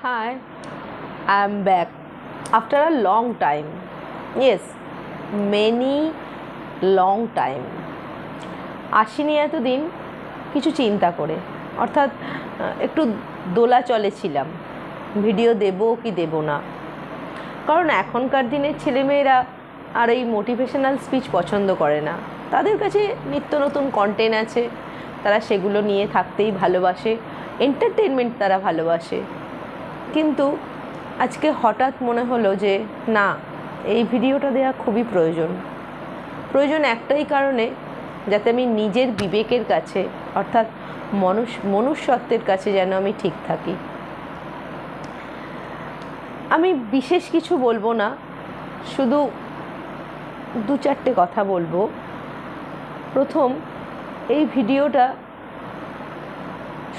Hi, I'm back after a long time. Yes, many long time. আসিনি এতদিন কিছু চিন্তা করে, অর্থাৎ একটু দোলাচলে ছিলাম ভিডিও দেব কি দেব না। কারণ এখনকার দিনের ছেলেমেয়েরা আর এই মোটিভেশনাল স্পিচ পছন্দ করে না। তাদের কাছে নিত্য নতুন কন্টেন্ট আছে, তারা সেগুলো নিয়ে থাকতেই ভালোবাসে, এন্টারটেনমেন্ট তারা ভালোবাসে। কিন্তু আজকে হঠাৎ মনে হলো যে না, এই ভিডিওটা দেওয়া খুবই প্রয়োজন একটাই কারণে, যাতে আমি নিজের বিবেকের কাছে অর্থাৎ মনুষ্যত্বের কাছে যেন আমি ঠিক থাকি। আমি বিশেষ কিছু বলবো না, শুধু দু চারটে কথা বলবো। প্রথম, এই ভিডিওটা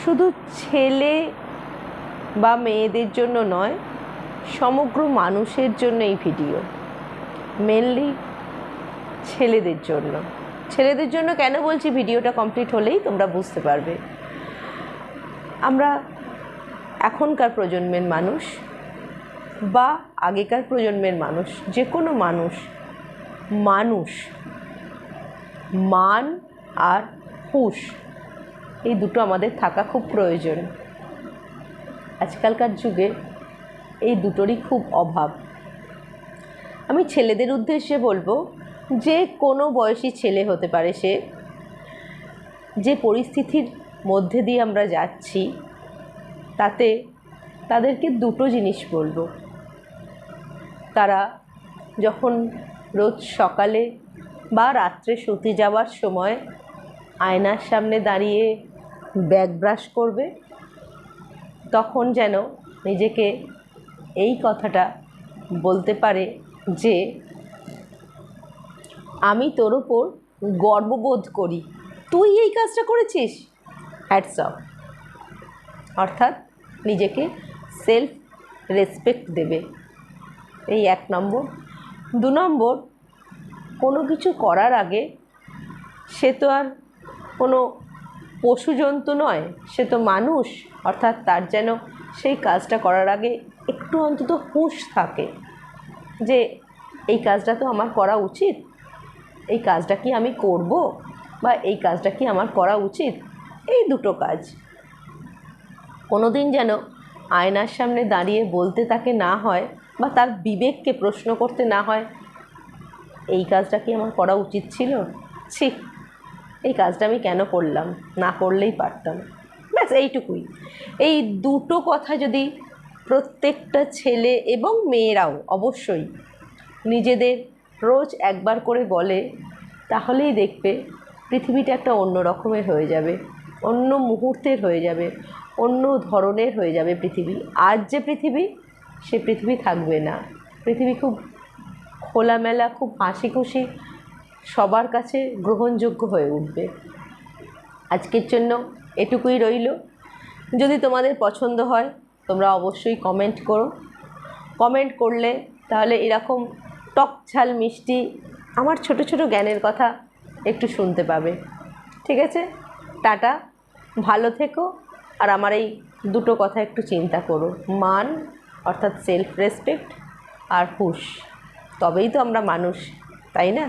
শুধু ছেলে বা মেয়েদের জন্য নয়, সমগ্র মানুষের জন্য এই ভিডিও, মেনলি ছেলেদের জন্য। কেন বলছি, ভিডিওটা কমপ্লিট হলেই তোমরা বুঝতে পারবে। আমরা এখনকার প্রজন্মের মানুষ বা আগেকার প্রজন্মের মানুষ, যে কোনো মানুষ মান আর হুঁশ, এই দুটো আমাদের থাকা খুব প্রয়োজন। আজকালকার যুগে এই দুটোরই খুব অভাব। আমি ছেলেদের উদ্দেশ্যে বলবো, যে কোনো বয়সী ছেলে হতে পারে, সে যে পরিস্থিতির মধ্যে দিয়ে আমরা যাচ্ছি, তাতে তাদেরকে দুটো জিনিস বলবো। তারা যখন রোজ সকালে বা রাত্রে শুতে যাওয়ার সময় আয়নার সামনে দাঁড়িয়ে ব্যাক ব্রাশ করবে, তখন যেন নিজেকে এই কথাটা বলতে পারে যে আমি তোর ওপর গর্ববোধ করি, তুই এই কাজটা করেছিস, হ্যাটস অফ। অর্থাৎ নিজেকে সেলফ রেসপেক্ট দেবে, এই 1 নম্বর। 2 নম্বর, কোনো কিছু করার আগে সে তো আর কোনো পশু জন্তু নয়, সে তো মানুষ। অর্থাৎ তার যেন সেই কাজটা করার আগে একটু অন্তত হুঁশ থাকে যে এই কাজটা তো আমার করা উচিত, এই কাজটা কি আমি করব, বা এই কাজটা কি আমার করা উচিত। এই দুটো কাজ কোনো দিন যেন আয়নার সামনে দাঁড়িয়ে বলতে তাকে না হয়, বা তার বিবেককে প্রশ্ন করতে না হয়, এই কাজটা কি আমার করা উচিত ছিল, ছি, এই কাজটা আমি কেন করলাম, না করলেই পারতাম। ব্যাস এইটুকুই। এই দুটো কথা যদি প্রত্যেকটা ছেলে এবং মেয়েরাও অবশ্যই নিজেদের রোজ একবার করে বলে, তাহলেই দেখবে পৃথিবীটা একটা অন্য রকমের হয়ে যাবে, অন্য মুহূর্তের হয়ে যাবে, অন্য ধরনের হয়ে যাবে পৃথিবী। আজ যে পৃথিবী, সে পৃথিবী থাকবে না। পৃথিবী খুব খোলামেলা, খুব হাসি খুশি, সবার কাছে গ্রহণযোগ্য হয়ে উঠবে। আজকের জন্য এটুকুই রইল। যদি তোমাদের পছন্দ হয়, তোমরা অবশ্যই কমেন্ট করো। কমেন্ট করলে তাহলে এরকম টক ঝাল মিষ্টি আমার ছোট ছোট জ্ঞানের কথা একটু শুনতে পাবে। ঠিক আছে, টাটা, ভালো থেকো। আর আমার এই দুটো কথা একটু চিন্তা করো, মান অর্থাৎ সেলফ রেসপেক্ট আর হুঁশ, তবেই তো আমরা মানুষ, তাই না?